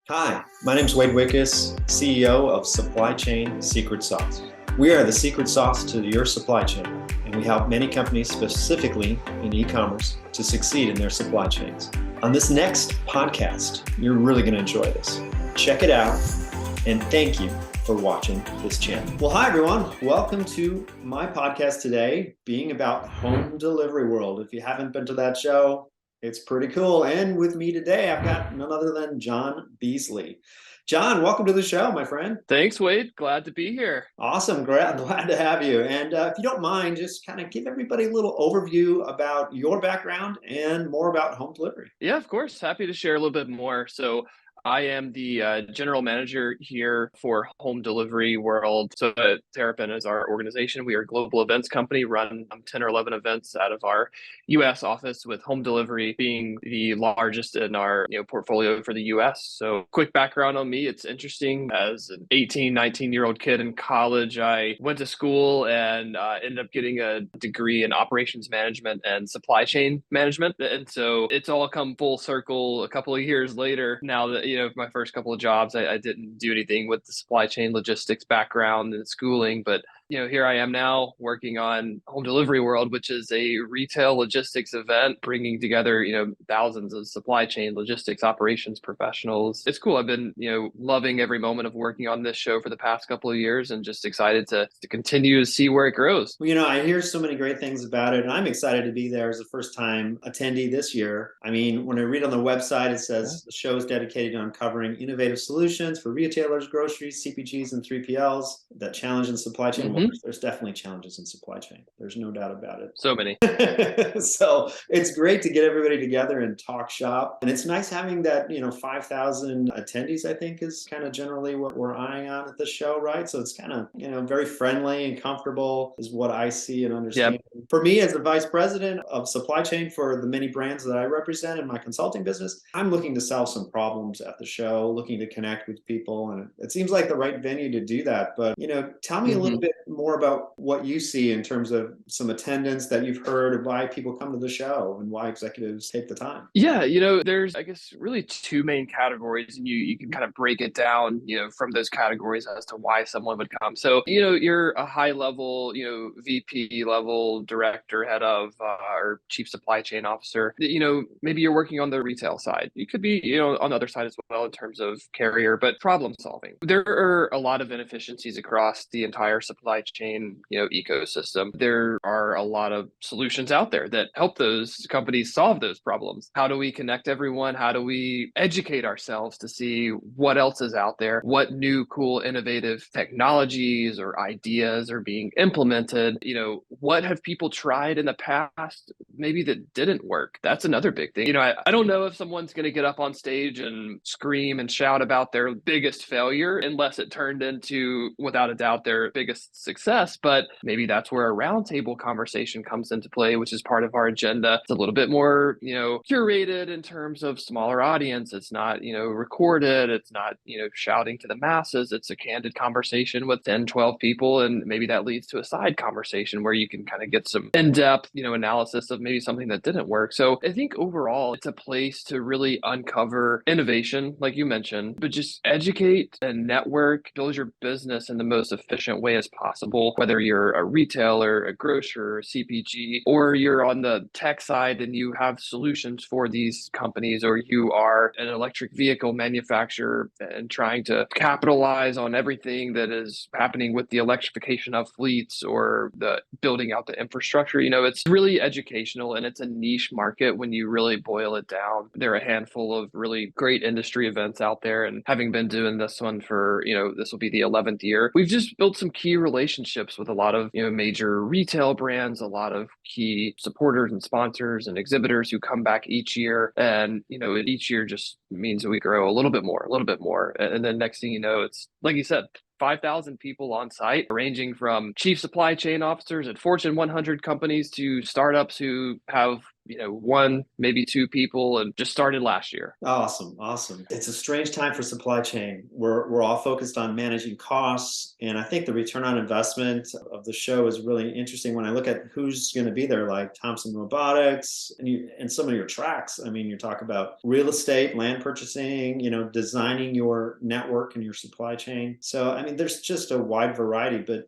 Hi, my name is Wade Wickus, CEO of Supply Chain Secret Sauce. We are the secret sauce to your supply chain, and we help many companies, specifically in e-commerce, to succeed in their supply chains. On this next podcast, you're really going to enjoy this. Check it out, and thank you for watching this channel. Well, hi everyone. Welcome to my podcast today, being about home delivery world. If you haven't been to that show, it's pretty cool. And with me today, I've got none other than John Beasley. John, welcome to the show, my friend. Thanks, Wade. Glad to be here. Awesome. Glad to have you. And if you don't mind, just kind of give everybody a little overview about your background and more about home delivery. Yeah, of course. Happy to share a little bit more. So I am the general manager here for Home Delivery World. So Terrapin is our organization. We are a global events company, run 10 or 11 events out of our U.S. office, with home delivery being the largest in our portfolio for the U.S. So quick background on me. It's interesting. As an 18, 19-year-old kid in college, I went to school and ended up getting a degree in operations management and supply chain management. And so it's all come full circle a couple of years later now that, my first couple of jobs, I didn't do anything with the supply chain logistics background and schooling, but here I am now working on Home Delivery World, which is a retail logistics event bringing together, thousands of supply chain logistics operations professionals. It's cool. I've been, loving every moment of working on this show for the past couple of years, and just excited to continue to see where it grows. Well, I hear so many great things about it, and I'm excited to be there as a first-time attendee this year. I mean, when I read on the website, it says the show is dedicated to uncovering innovative solutions for retailers, groceries, CPGs, and 3PLs that challenge in supply chain. There's definitely challenges in supply chain. There's no doubt about it. So many. So it's great to get everybody together and talk shop. And it's nice having that, 5,000 attendees, I think, is kind of generally what we're eyeing on at the show, right? So it's kind of, very friendly and comfortable is what I see and understand. Yep. For me, as the vice president of supply chain for the many brands that I represent in my consulting business, I'm looking to solve some problems at the show, looking to connect with people. And it seems like the right venue to do that. But, tell me a little bit more about what you see in terms of some attendance that you've heard, of why people come to the show and why executives take the time. Yeah, there's, I guess, really two main categories, and you can kind of break it down, from those categories as to why someone would come. So, you're a high level, VP level, director, head of, or chief supply chain officer. Maybe you're working on the retail side. You could be, on the other side as well in terms of carrier, but problem solving. There are a lot of inefficiencies across the entire supply chain, ecosystem. There are a lot of solutions out there that help those companies solve those problems. How do we connect everyone? How do we educate ourselves to see what else is out there? What new, cool, innovative technologies or ideas are being implemented? What have people tried in the past, maybe that didn't work? That's another big thing. I don't know if someone's going to get up on stage and scream and shout about their biggest failure unless it turned into, without a doubt, their biggest success. But maybe that's where a roundtable conversation comes into play, which is part of our agenda. It's a little bit more, curated in terms of smaller audience. It's not, recorded. It's not, shouting to the masses. It's a candid conversation with 10, 12 people. And maybe that leads to a side conversation where you can kind of get some in-depth, analysis of maybe something that didn't work. So I think overall, it's a place to really uncover innovation, like you mentioned, but just educate and network, build your business in the most efficient way as possible, whether you're a retailer, a grocer, a CPG, or you're on the tech side and you have solutions for these companies, or you are an electric vehicle manufacturer and trying to capitalize on everything that is happening with the electrification of fleets or the building out the infrastructure. It's really educational, and it's a niche market when you really boil it down. There are a handful of really great industry events out there, and having been doing this one for, this will be the 11th year, we've just built some key relationships with a lot of, major retail brands, a lot of key supporters and sponsors and exhibitors who come back each year. And, each year just means that we grow a little bit more. And then next thing you know, it's like you said, 5,000 people on site, ranging from chief supply chain officers at Fortune 100 companies to startups who have one, maybe two people, and just started last year. Awesome. Awesome. It's a strange time for supply chain. We're all focused on managing costs. And I think the return on investment of the show is really interesting when I look at who's going to be there, like Thompson Robotics and some of your tracks. I mean, you talk about real estate, land purchasing, designing your network and your supply chain. So, I mean, there's just a wide variety, but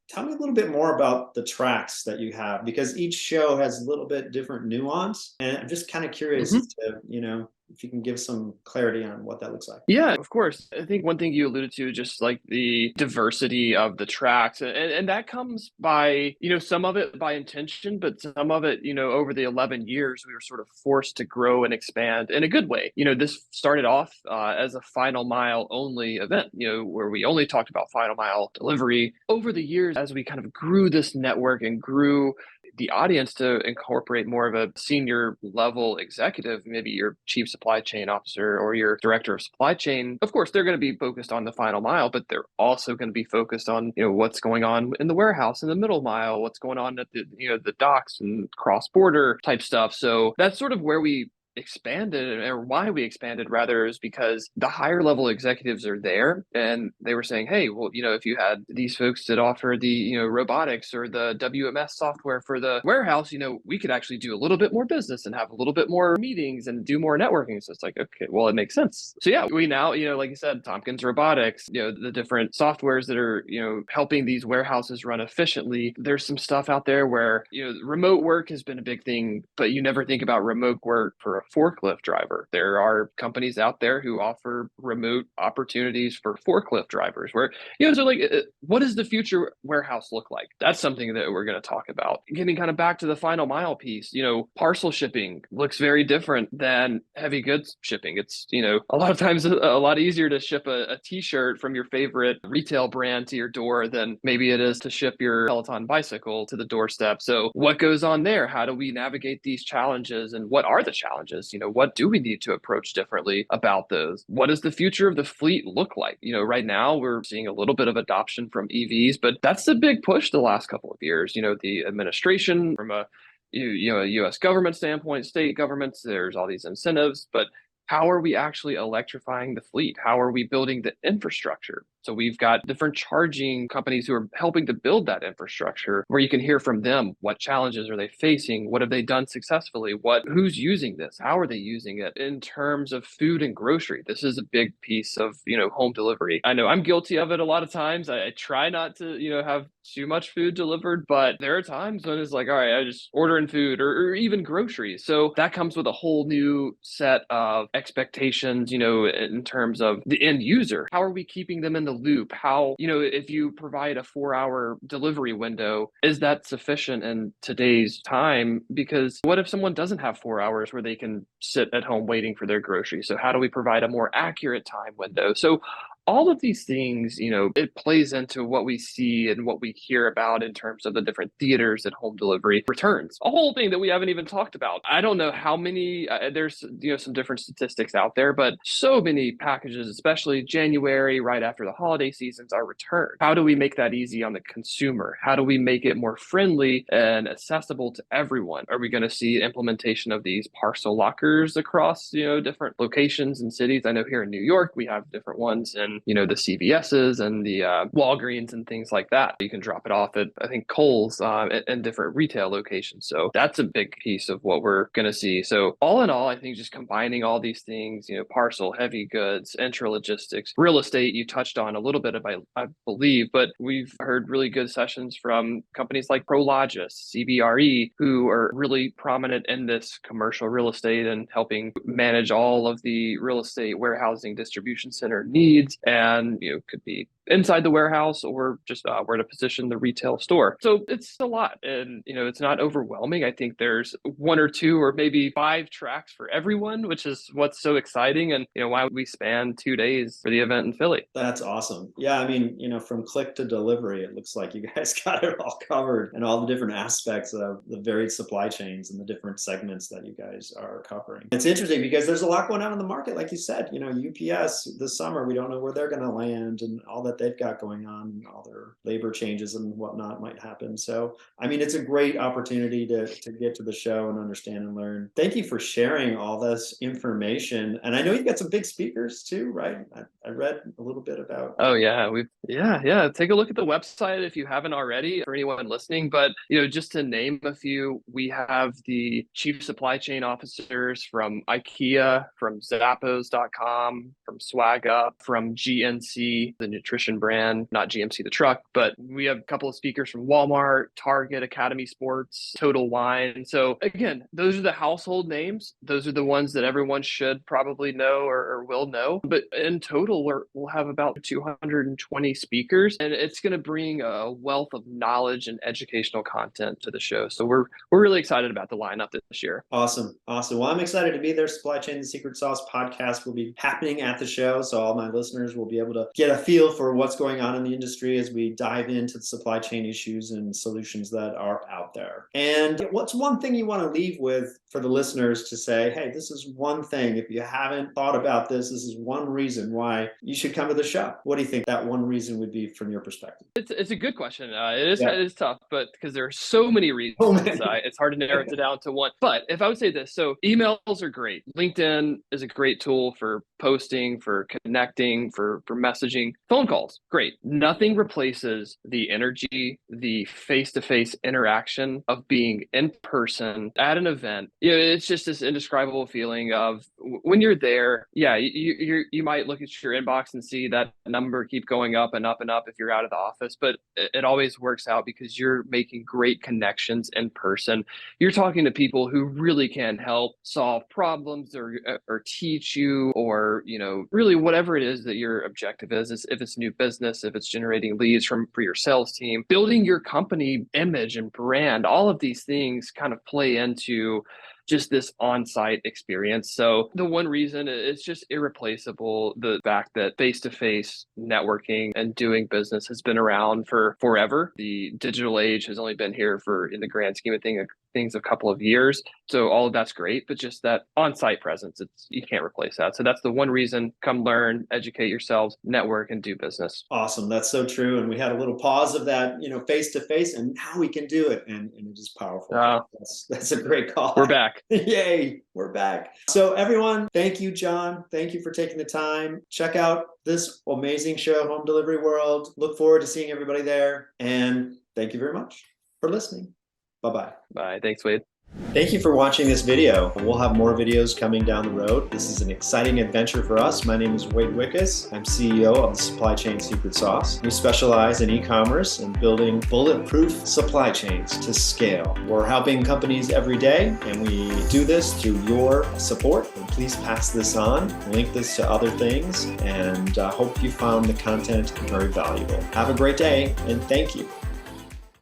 tell me a little bit more about the tracks that you have, because each show has a little bit different nuance. And I'm just kind of curious as to, if you can give some clarity on what that looks like. Yeah, of course. I think one thing you alluded to, just like the diversity of the tracks, and that comes by, some of it by intention, but some of it, over the 11 years, we were sort of forced to grow and expand in a good way. This started off as a final mile only event, where we only talked about final mile delivery. Over the years, as we kind of grew this network and grew the audience to incorporate more of a senior level executive, maybe your chief supply chain officer or your director of supply chain. Of course, they're going to be focused on the final mile, but they're also going to be focused on, what's going on in the warehouse in the middle mile, what's going on at the docks and cross border type stuff. So that's sort of where we expanded, or why we expanded rather, is because the higher level executives are there and they were saying, hey, well, if you had these folks that offer the robotics or the WMS software for the warehouse, we could actually do a little bit more business and have a little bit more meetings and do more networking. So it's like, okay, well, it makes sense. So yeah, we now, like you said, Tompkins Robotics, the different softwares that are helping these warehouses run efficiently. There's some stuff out there where remote work has been a big thing, but you never think about remote work for a forklift driver. There are companies out there who offer remote opportunities for forklift drivers where, so like, what does the future warehouse look like? That's something that we're going to talk about. Getting kind of back to the final mile piece, parcel shipping looks very different than heavy goods shipping. It's, a lot of times a lot easier to ship a t-shirt from your favorite retail brand to your door than maybe it is to ship your Peloton bicycle to the doorstep. So what goes on there? How do we navigate these challenges, and what are the challenges? What do we need to approach differently about those? What does the future of the fleet look like? Right now we're seeing a little bit of adoption from EVs, but that's the big push the last couple of years. The administration from a U.S. government standpoint, state governments, there's all these incentives, but how are we actually electrifying the fleet? How are we building the infrastructure? So we've got different charging companies who are helping to build that infrastructure, where you can hear from them. What challenges are they facing? What have they done successfully? Who's using this? How are they using it? In terms of food and grocery, this is a big piece of, home delivery. I know I'm guilty of it a lot of times. I try not to, have too much food delivered, but there are times when it's like, all right, I just order in food or even groceries. So that comes with a whole new set of expectations, in terms of the end user. How are we keeping them in the loop? How, if you provide a 4-hour delivery window, is that sufficient in today's time? Because what if someone doesn't have 4 hours where they can sit at home waiting for their groceries? So how do we provide a more accurate time window? So all of these things, it plays into what we see and what we hear about in terms of the different theaters that home delivery returns. A whole thing that we haven't even talked about. I don't know how many, there's, some different statistics out there, but so many packages, especially January, right after the holiday seasons, are returned. How do we make that easy on the consumer? How do we make it more friendly and accessible to everyone? Are we going to see implementation of these parcel lockers across, different locations and cities? I know here in New York, we have different ones in the CVS's and the Walgreens and things like that. You can drop it off at, I think, Kohl's and different retail locations. So that's a big piece of what we're going to see. So all in all, I think just combining all these things, parcel, heavy goods, intralogistics, real estate, you touched on a little bit of, I believe, but we've heard really good sessions from companies like Prologis, CBRE, who are really prominent in this commercial real estate and helping manage all of the real estate warehousing distribution center needs. And, could be inside the warehouse or just where to position the retail store. So it's a lot, and it's not overwhelming. I think there's 1 or 2 or maybe 5 tracks for everyone, which is what's so exciting, and why we span 2 days for the event in Philly. That's awesome. Yeah, I mean, from click to delivery, it looks like you guys got it all covered, and all the different aspects of the varied supply chains and the different segments that you guys are covering. It's interesting because there's a lot going on in the market, like you said. UPS this summer, we don't know where they're going to land and all that what they've got going on and all their labor changes and whatnot might happen. So, I mean, it's a great opportunity to get to the show and understand and learn. Thank you for sharing all this information. And I know you've got some big speakers too, right? I read a little bit about. Oh yeah, yeah. Take a look at the website if you haven't already, for anyone listening. But just to name a few, we have the chief supply chain officers from IKEA, from Zappos.com, from Swag Up, from GNC, the nutrition brand, not GMC the truck, but we have a couple of speakers from Walmart, Target, Academy Sports, Total Wine. So again, those are the household names. Those are the ones that everyone should probably know or will know. But in total, we'll have about 220 speakers, and it's going to bring a wealth of knowledge and educational content to the show. So we're really excited about the lineup this year. Awesome. Well, I'm excited to be there. Supply Chain: The Secret Sauce podcast will be happening at the show, so all my listeners will be able to get a feel for what's going on in the industry as we dive into the supply chain issues and solutions that are out there. And what's one thing you want to leave with for the listeners to say, hey, this is one thing, if you haven't thought about this is one reason why you should come to the show? What do you think that one reason would be from your perspective? It's a good question. It is tough, but because there are so many reasons, it's hard to narrow it down to one. But if I would say this, so emails are great. LinkedIn is a great tool for posting, for connecting, for messaging. Phone calls, great. Nothing replaces the energy, the face-to-face interaction of being in person at an event. It's just this indescribable feeling of when you're there. Yeah, you might look at your inbox and see that number keep going up and up and up if you're out of the office, but it always works out because you're making great connections in person. You're talking to people who really can help solve problems or teach you, or really whatever it is that your objective is if it's new business, if it's generating leads for your sales team, building your company image and brand. All of these things kind of play into just this on-site experience. So the one reason, it's just irreplaceable, the fact that face-to-face networking and doing business has been around for forever. The digital age has only been here for, in the grand scheme of things, a couple of years. So all of that's great, but just that on-site presence, you can't replace that. So that's the one reason. Come learn, educate yourselves, network, and do business. Awesome. That's so true. And we had a little pause of that, face-to-face, and now we can do it. And it is powerful. That's a great call. We're back. Yay, we're back. So everyone, thank you, John. Thank you for taking the time. Check out this amazing show, Home Delivery World. Look forward to seeing everybody there. And thank you very much for listening. Bye-bye. Bye. Thanks, Wade. Thank you for watching this video. We'll have more videos coming down the road. This is an exciting adventure for us. My name is Wade Wickus. I'm CEO of the Supply Chain Secret Sauce. We specialize in e-commerce and building bulletproof supply chains to scale. We're helping companies every day, and we do this through your support. And please pass this on, link this to other things, and hope you found the content very valuable. Have a great day, and thank you.